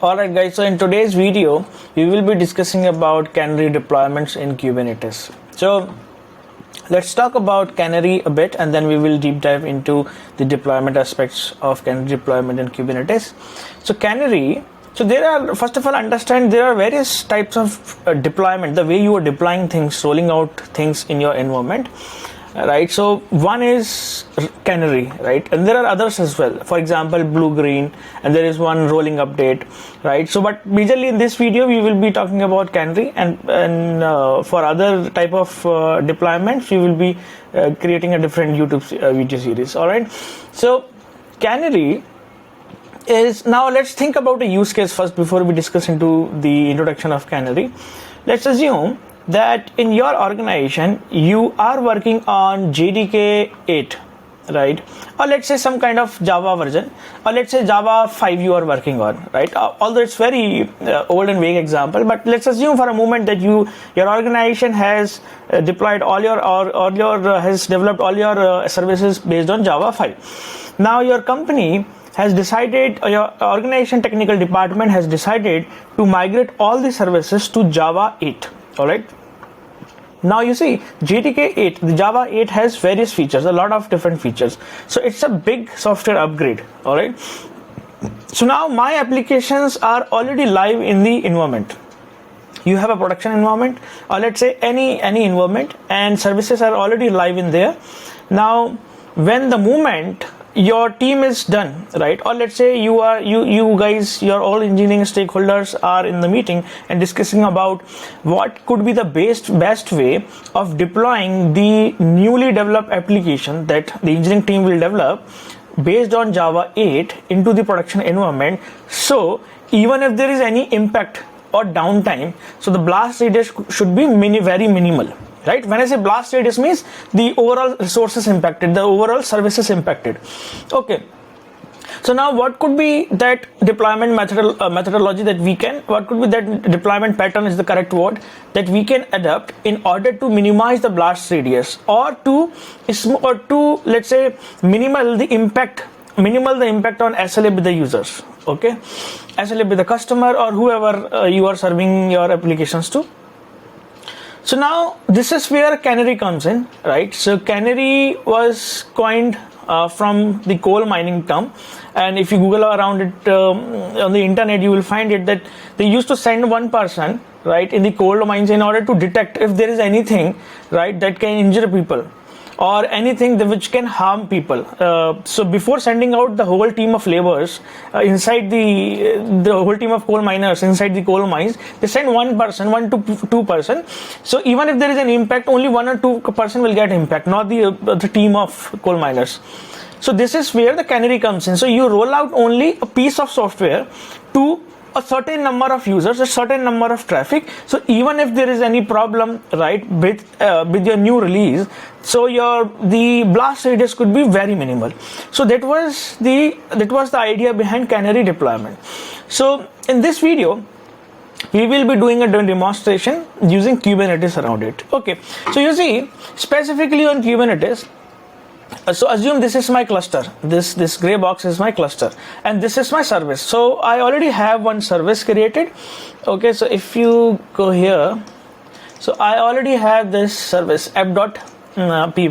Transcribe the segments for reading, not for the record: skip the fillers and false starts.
Alright guys, so in today's video, we will be discussing about Canary deployments in Kubernetes. So let's talk about Canary a bit and then we will deep dive into the deployment aspects of Canary deployment in Kubernetes. So Canary, so there are, first of all, understand there are various types of deployment, the way you are deploying things, rolling out things in your environment. Right, so one is Canary, right, and there are others as well, for example blue green, and there is one rolling update, right? So but majorly in this video we will be talking about Canary, and for other type of deployments we will be creating a different YouTube video series. All right, so Canary is, now let's think about a use case first before we discuss into the introduction of Canary. Let's assume that in your organization you are working on JDK 8, right, or let's say some kind of Java version, or let's say Java 5 you are working on, right? Although it's very old and vague example, but let's assume for a moment that your organization has deployed all your has developed all your services based on Java 5. Now your company has decided, your organization technical department has decided to migrate all the services to Java 8. All right. Now you see JDK 8, the Java 8 has various features, a lot of different features. So it's a big software upgrade. All right. So now my applications are already live in the environment. You have a production environment, or let's say any environment, and services are already live in there. Now, when the moment your team is done, right, or let's say you guys, your all engineering stakeholders are in the meeting and discussing about what could be the best way of deploying the newly developed application that the engineering team will develop based on Java 8 into the production environment. So even if there is any impact or downtime, so the blast radius should be very minimal. Right? When I say blast radius means the overall resources impacted, the overall services impacted. Okay. So now what could be that deployment methodology that we can, what could be that deployment pattern is the correct word, that we can adapt in order to minimize the blast radius, or to let's say minimal the impact on SLA with the users. Okay. SLA with the customer or whoever you are serving your applications to. So now this is where Canary comes in, right? So Canary was coined from the coal mining term, and if you Google around it on the internet, you will find it that they used to send one person, right, in the coal mines in order to detect if there is anything, right, that can injure people or anything which can harm people. So before sending out the whole team of laborers inside the whole team of coal miners inside the coal mines, they send one to two person. So even if there is an impact, only one or two person will get impact, not the team of coal miners. So this is where the Canary comes in. So you roll out only a piece of software to a certain number of users, a certain number of traffic. So even if there is any problem, right, with your new release, so the blast radius could be very minimal. So that was the idea behind Canary deployment. So in this video we will be doing a demonstration using Kubernetes around it. Okay, so you see specifically on Kubernetes, so assume this is my cluster, this gray box is my cluster, and this is my service. So I already have one service created. Okay, so if you go here, so I already have this service app.py.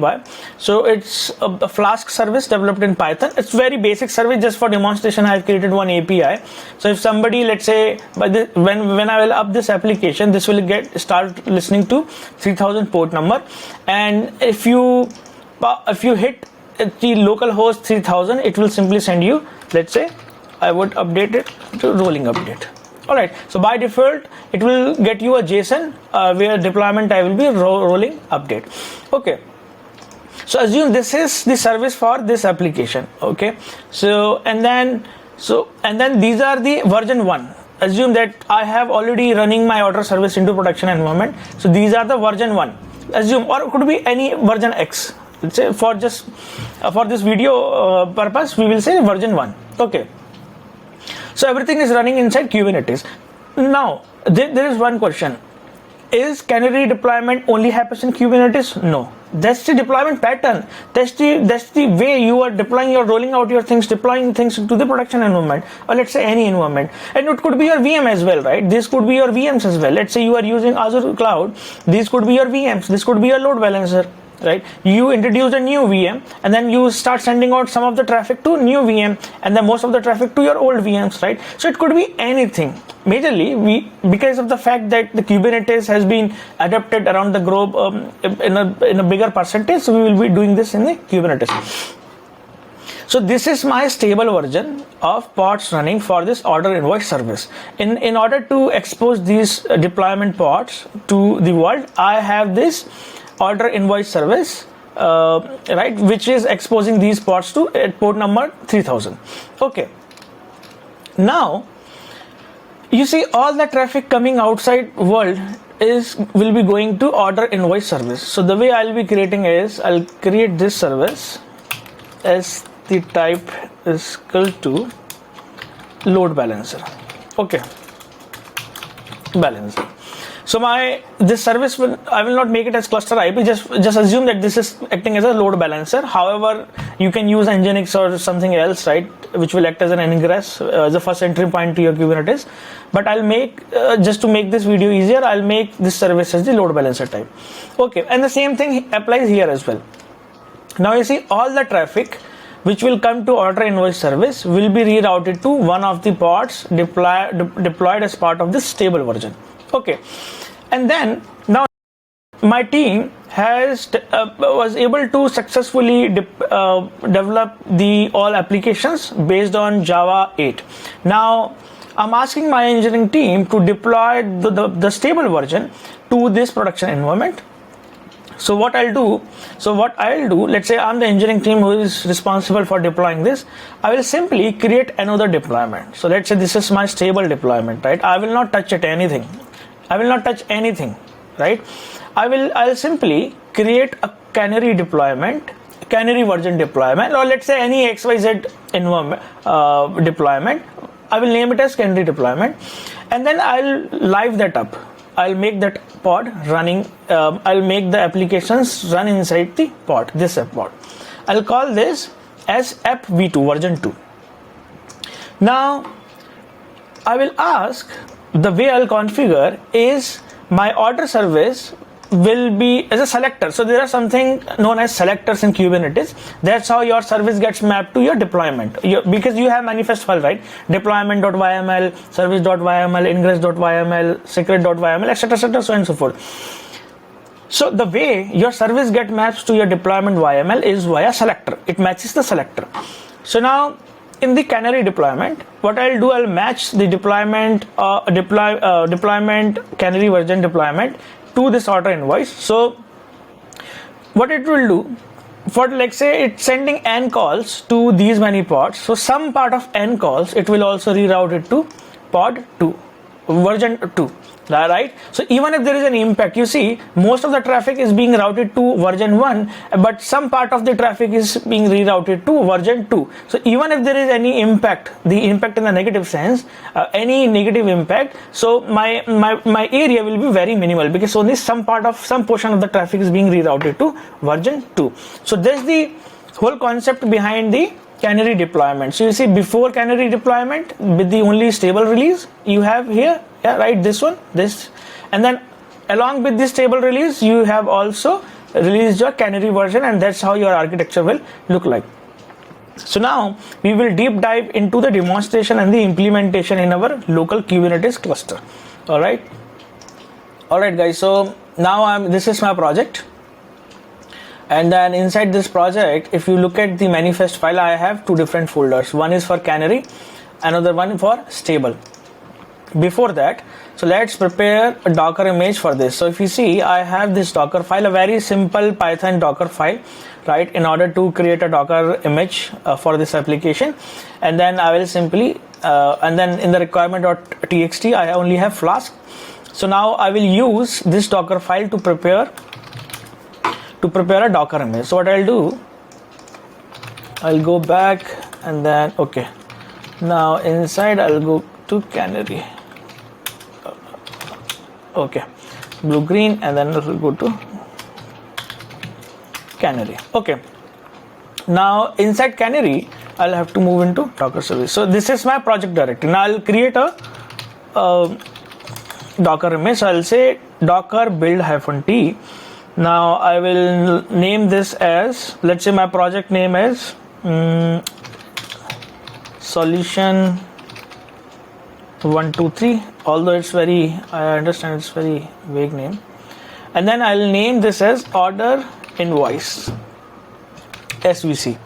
So it's a Flask service developed in Python. It's very basic service. Just for demonstration I have created one API. So if somebody, let's say when I will up this application, this will start listening to 3000 port number, and if you hit the local host 3000, it will simply send you, let's say I would update it to rolling update. Alright, so by default it will get you a JSON where deployment I will be rolling update. Okay, so assume this is the service for this application. Okay, so and then these are the version 1. Assume that I have already running my order service into production environment. So these are the version 1. Assume, or it could be any version X. Let's say for this video purpose we will say version 1. Okay, so everything is running inside Kubernetes. Now there is one question: is Canary deployment only happens in Kubernetes? No, That's the deployment pattern. That's the way you are deploying, you're rolling out your things, deploying things to the production environment, or let's say any environment. And it could be your VM as well, right? This could be your VMs as well. Let's say you are using Azure Cloud. These could be your VMs. This could be your load balancer, right? You introduce a new VM and then you start sending out some of the traffic to new VM and then most of the traffic to your old VMs, right? So it could be anything. Majorly, because of the fact that the Kubernetes has been adopted around the globe in a bigger percentage, so we will be doing this in the Kubernetes. So this is my stable version of pods running for this order invoice service. In order to expose these deployment pods to the world, I have this order invoice service, right, which is exposing these pods to port number 3000. Okay. Now, you see all the traffic coming outside world will be going to order invoice service. So the way I'll be creating is, I'll create this service as the type is equal to load balancer. Okay, balancer. So this service I will not make it as cluster IP. Just assume that this is acting as a load balancer. However, you can use Nginx or something else, right, which will act as an ingress, as a first entry point to your Kubernetes. But I'll make just to make this video easier, I'll make this service as the load balancer type. Okay, and the same thing applies here as well. Now you see all the traffic which will come to order invoice service will be rerouted to one of the pods deployed as part of this stable version. Okay, and then now my team was able to successfully develop the all applications based on Java 8. Now I'm asking my engineering team to deploy the stable version to this production environment. So what I'll do, let's say I'm the engineering team who is responsible for deploying this. I will simply create another deployment. So let's say this is my stable deployment, right? I will not touch anything, right? I'll simply create a Canary deployment, Canary version deployment, or let's say any XYZ environment deployment. I will name it as Canary deployment, and then I'll live that up. I'll make that pod running. I'll make the applications run inside the pod, this app pod. I'll call this as app v2 version 2. Now I will ask, the way I'll configure is my order service will be as a selector. So there are something known as selectors in Kubernetes. That's how your service gets mapped to your deployment, because you have manifest file, right? Deployment.yml, service.yml, ingress.yml, secret.yml, etc., so on and so forth. So the way your service gets mapped to your deployment YML is via selector. It matches the selector. So now in the Canary deployment, what I'll do, I'll match the deployment Canary version deployment to this order invoice. So what it will do, for let's say it's sending n calls to these many pods, so some part of n calls it will also reroute it to pod 2 version 2, right? So even if there is an impact, you see most of the traffic is being routed to version 1, but some part of the traffic is being rerouted to version 2. So even if there is any impact, the impact in the negative sense, any negative impact, so my area will be very minimal, because only some portion of the traffic is being rerouted to version 2. So that's the whole concept behind the Canary deployment. So you see, before Canary deployment, with the only stable release you have here, yeah, right, this one, this, and then along with this stable release you have also released your Canary version, and that's how your architecture will look like. So now we will deep dive into the demonstration and the implementation in our local Kubernetes cluster. All right guys, so now this is my project. And then inside this project, if you look at the manifest file, I have two different folders. One is for Canary, another one for stable. Before that, so let's prepare a Docker image for this. So if you see, I have this Docker file, a very simple Python Docker file, right, in order to create a Docker image for this application. And then I will simply, and then in the requirement.txt, I only have Flask. So now I will use this Docker file to prepare a Docker image. So what I'll do, I'll go back and then, okay, now inside I'll go to Canary, okay, blue green, and then we'll go to Canary. Okay, now inside Canary I'll have to move into Docker service. So this is my project directory. Now I'll create a Docker image. So I'll say docker build -t. Now I will name this as, let's say my project name is solution 123, although it's very, I understand it's very vague name. And then I'll name this as order invoice SVC,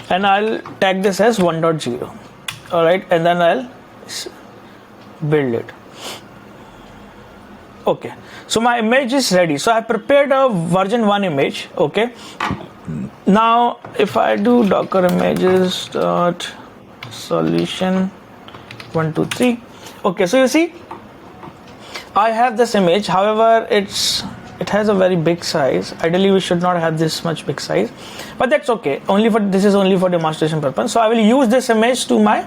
and I'll tag this as 1.0. all right, and then I'll build it. Okay, so my image is ready. So I prepared a version 1 image. Okay, now if I do docker images dot solution 123, okay, so you see I have this image. However, it has a very big size. Ideally we should not have this much big size, but that's okay. This is only for demonstration purpose. So I will use this image to my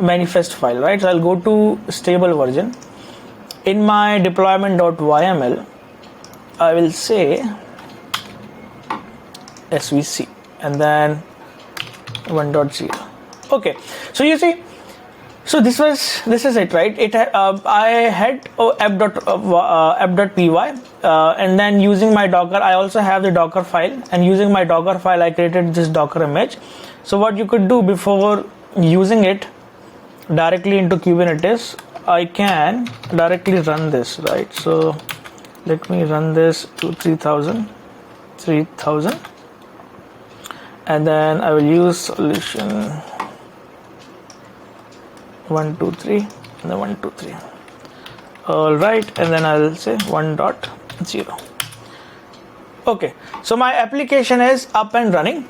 manifest file, right? So I'll go to stable version. In my deployment.yml, I will say SVC and then 1.0. okay, so you see, so this is it, right? I had app.py, and then using my Docker, I also have the Docker file, and using my Docker file I created this Docker image. So what you could do before using it directly into Kubernetes, I can directly run this, right? So let me run this to 3000, and then I will use solution 123 and then 123. all right, and then I'll say 1.0. okay, so my application is up and running.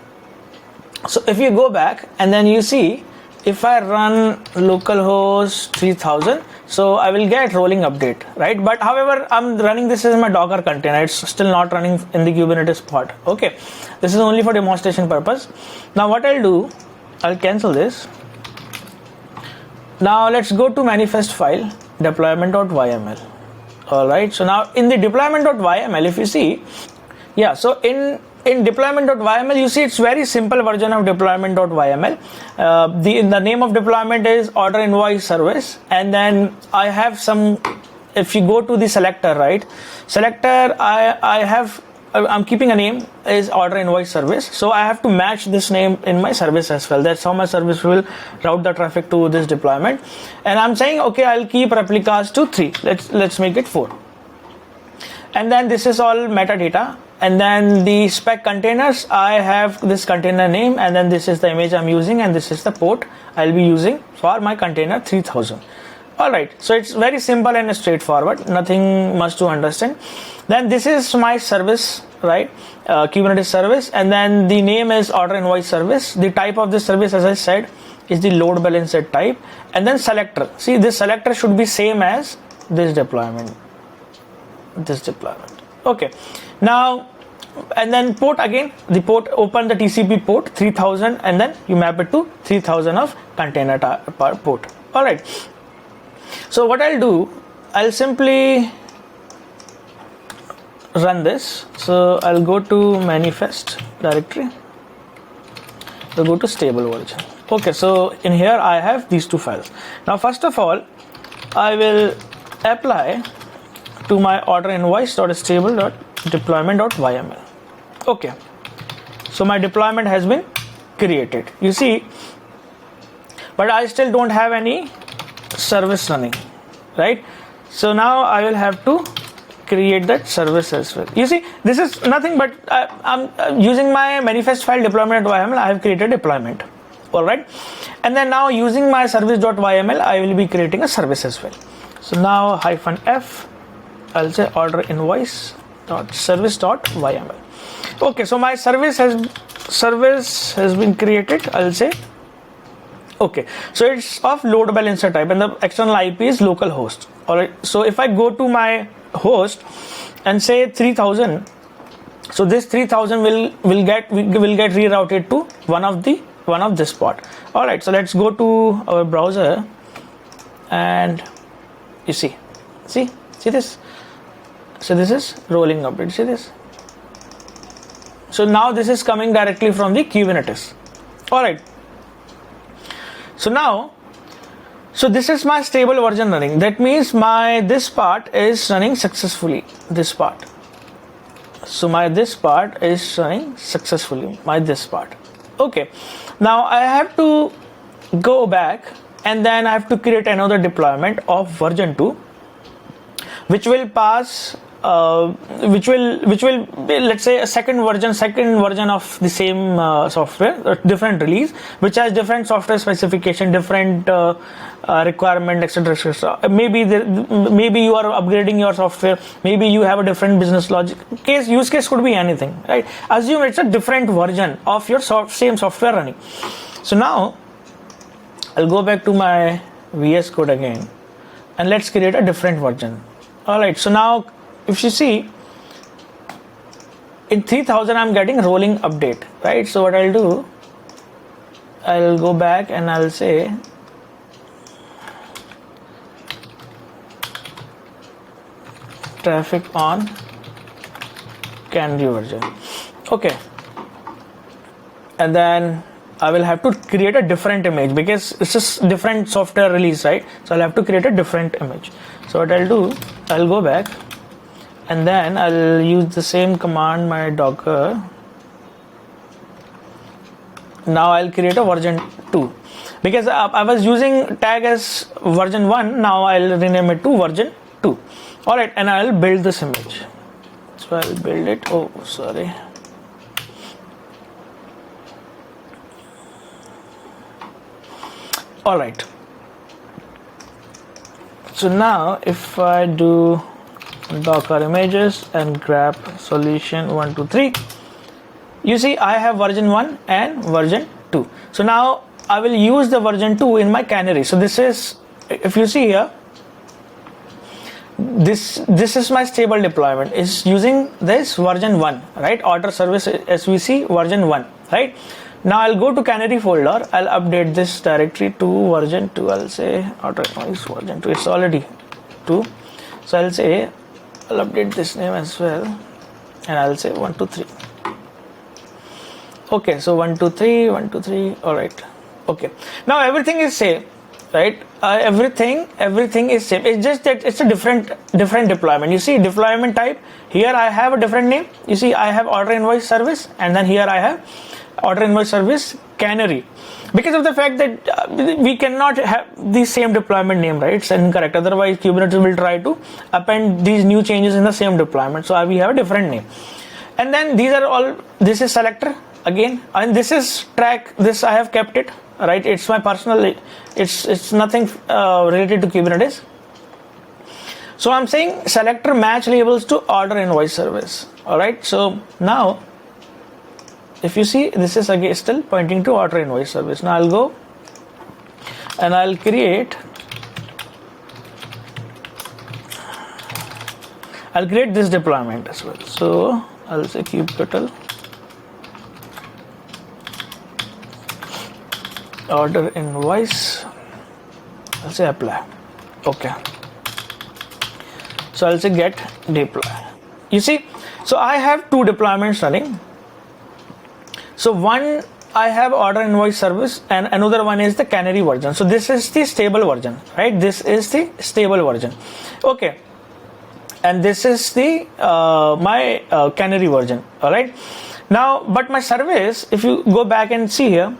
So if you go back and then you see, if I run localhost 3000, so I will get rolling update, right? But however, I'm running this as my Docker container. It's still not running in the Kubernetes pod. Okay, this is only for demonstration purpose. Now what I'll do, I'll cancel this. Now let's go to manifest file deployment.yml. all right, so now in the deployment.yml, if you see, yeah, so in deployment.yml, you see it's very simple version of deployment.yml. The name of deployment is order invoice service, and then I have some, if you go to the selector, right, selector, I'm keeping a name is order invoice service, so I have to match this name in my service as well. That's how my service will route the traffic to this deployment. And I'm saying, okay, I'll keep replicas to 3. Let's make it 4. And then this is all metadata. And then the spec containers, I have this container name, and then this is the image I'm using, and this is the port I'll be using for my container 3000. all right, so it's very simple and straightforward, nothing much to understand. Then this is my service, right, Kubernetes service, and then the name is order invoice service. The type of this service, as I said, is the load balancer type. And then selector, see, this selector should be same as this deployment. Okay, now, and then port, again the port, open the TCP port 3000, and then you map it to 3000 of container port. all right, so what I'll do, I'll simply run this. So I'll go to manifest directory, so go to stable version. Okay, so in here I have these two files. Now first of all, I will apply to my order invoice.stable.deployment.yml. okay, so my deployment has been created, you see, but I still don't have any service running, right? So now I will have to create that service as well. You see, this is nothing but I'm using my manifest file deployment.yml. I have created deployment. all right, and then now using my service.yml, I will be creating a service as well. So now -f, I'll say order invoice.service.yml. okay, so my service has been created. I'll say okay, so it's of load balancer type, and the external IP is localhost. all right, so if I go to my host and say 3000, so this 3000 will get rerouted to one of this pod. all right, so let's go to our browser, and you see this. So this is rolling update. See this? So now this is coming directly from the kubernetes. All right, so now, so this is my stable version running. That means my this part is running successfully, this part. So my this part is running successfully, my this part. Okay, now I have to go back and then I have to create another deployment of version 2, which will pass which will be, let's say, a second version of the same software, different release, which has different software specification, different requirement, etc., etc. Maybe you are upgrading your software, maybe you have a different business logic. Use case could be anything, right? Assume it's a different version of your same software running. So now I'll go back to my VS Code again and let's create a different version. All right, so now if you see, in 3000 I'm getting rolling update, right? So what I'll do, I'll go back and I'll say traffic on Canary version. Okay, and then I will have to create a different image because it's just different software release, right? So I'll have to create a different image. So what I'll do, I'll go back and then I'll use the same command, my docker. Now I'll create a version 2 because I was using tag as version 1. Now I'll rename it to version 2. All right, and I'll build this image. So I'll build it. Oh, sorry. All right. So now if I do docker images and grab solution 1 2 3, you see I have version 1 and version 2. So now I will use the version 2 in my Canary. So this is, if you see here, this is my stable deployment, is using this version 1, right? Order service SVC version 1, right? Now I'll go to Canary folder, I'll update this directory to version 2. I'll say order noise version 2, it's already 2. So I'll say, I'll update this name as well and I'll say 1 2 3. Okay, so 1 2 3 1 2 3. All right. Okay, now everything is same, right? Everything is same. It's just that it's a different deployment. You see deployment type here, I have a different name. You see I have order invoice service, and then here I have order invoice service Canary, because of the fact that we cannot have the same deployment name, right? It's incorrect. Otherwise Kubernetes will try to append these new changes in the same deployment. So we have a different name. And then these are all, this is selector again, and this is track. This I have kept it, right? It's my personal, it's nothing related to Kubernetes. So I'm saying selector match labels to order invoice service. All right, so now if you see, this is again still pointing to order invoice service. Now I'll go and I'll create this deployment as well. So I'll say kubectl order invoice, I'll say apply. Okay, so I'll say get deploy. You see, so I have two deployments running. So one, I have order invoice service, and another one is the Canary version. So this is the stable version, right? This is the stable version. Okay, and this is the my Canary version. All right, now but my service, if you go back and see here,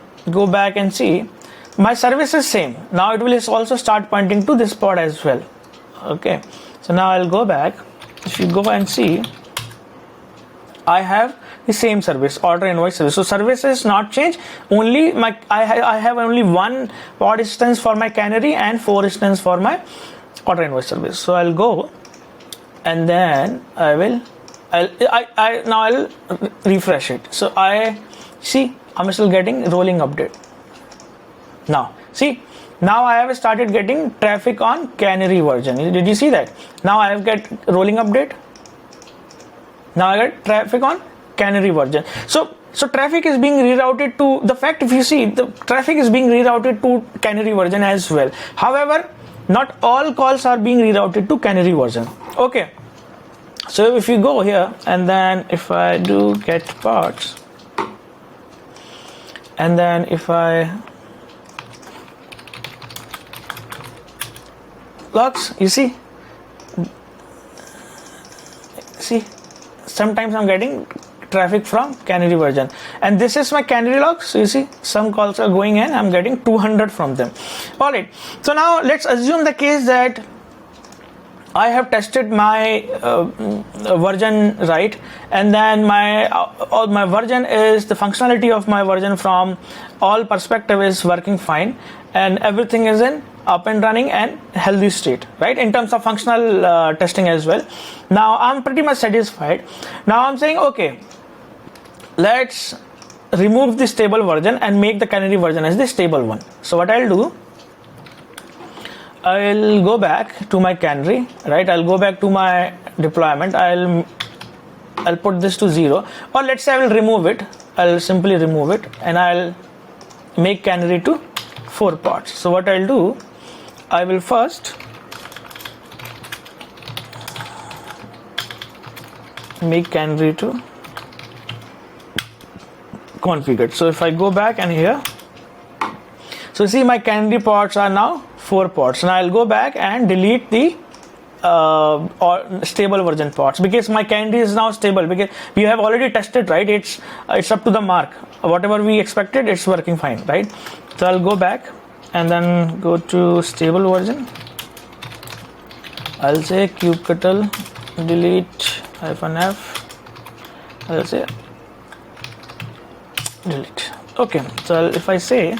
my service is same. Now it will also start pointing to this pod as well. Okay, so now I'll go back. If you go and see, I have the same service, order invoice service. So service is not changed. Only my I have only one pod instance for my Canary and 4 instances for my order invoice service. So I'll go and then I'll refresh it. So I see I'm still getting rolling update. Now see, now I have started getting traffic on Canary version. Did you see that? Now I have get rolling update. Now I get traffic on Canary version. So traffic is being rerouted to the fact, if you see, the traffic is being rerouted to Canary version as well. However, not all calls are being rerouted to Canary version. Okay, So if you go here and then if I do get pods, and then if I logs, you see sometimes I'm getting traffic from Canary version, and this is my Canary logs. So you see some calls are going in, I'm getting 200 from them. All right, so now let's assume the case that I have tested my version right, and then my version is the functionality of my version from all perspective is working fine, and everything is in up and running and healthy state, right, in terms of functional testing as well. Now I'm pretty much satisfied. Now I'm saying, okay, let's remove the stable version and make the Canary version as the stable one. So what I'll do, I'll go back to my Canary, right? I'll go back to my deployment. I'll put this to 0, or let's say I will remove it. I'll simply remove it and I'll make Canary to 4 pods. So what I'll do, I will first make Canary to configured. So if I go back and here, so see my Canary pods are now 4 pods. Now I'll go back and delete the or stable version pods, because my Canary is now stable, because we have already tested, right? It's up to the mark. Whatever we expected, it's working fine, right? So I'll go back and then go to stable version. I'll say kubectl delete -f. I'll say delete. Okay, so if I say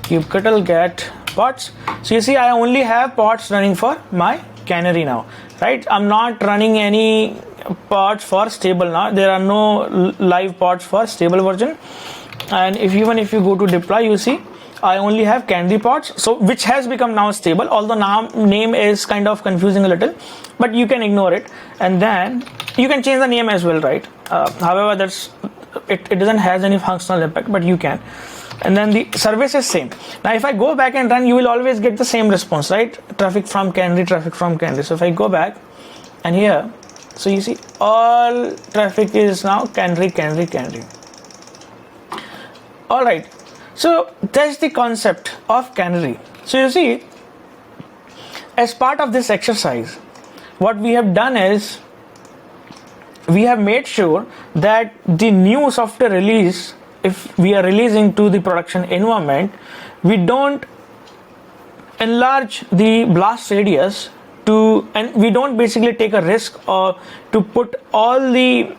kubectl get pods, so you see I only have pods running for my Canary now, right? I'm not running any pods for stable now. There are no live pods for stable version. And even if you go to deploy, you see I only have Canary pods, so which has become now stable, although now name is kind of confusing a little, but you can ignore it, and then you can change the name as well, right? However, that's it doesn't has any functional impact, but you can. And then the service is same. Now if I go back and run, you will always get the same response, right? Traffic from Canary, traffic from Canary. So if I go back and here, so you see all traffic is now Canary, Canary, Canary. All right, so that's the concept of Canary. So you see, as part of this exercise, what we have done is we have made sure that the new software release, if we are releasing to the production environment, we don't enlarge the blast radius and we don't basically take a risk to put all the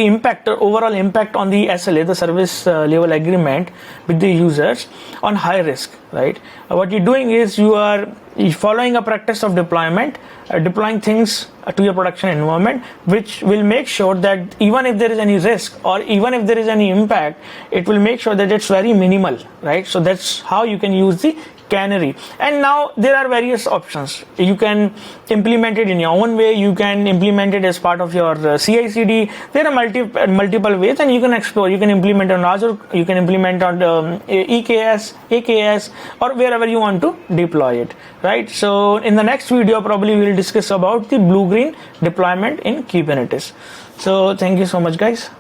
impact or overall impact on the SLA, the service level agreement with the users, on high risk, right? What you're doing is you're following a practice of deployment, deploying things to your production environment, which will make sure that even if there is any risk or even if there is any impact, it will make sure that it's very minimal, right? So that's how you can use the Canary. And now there are various options. You can implement it in your own way. You can implement it as part of your CI/CD. There are multiple ways, and you can explore. You can implement on Azure. You can implement on EKS, AKS, or wherever you want to deploy it. Right. So in the next video, probably we will discuss about the blue-green deployment in Kubernetes. So thank you so much, guys.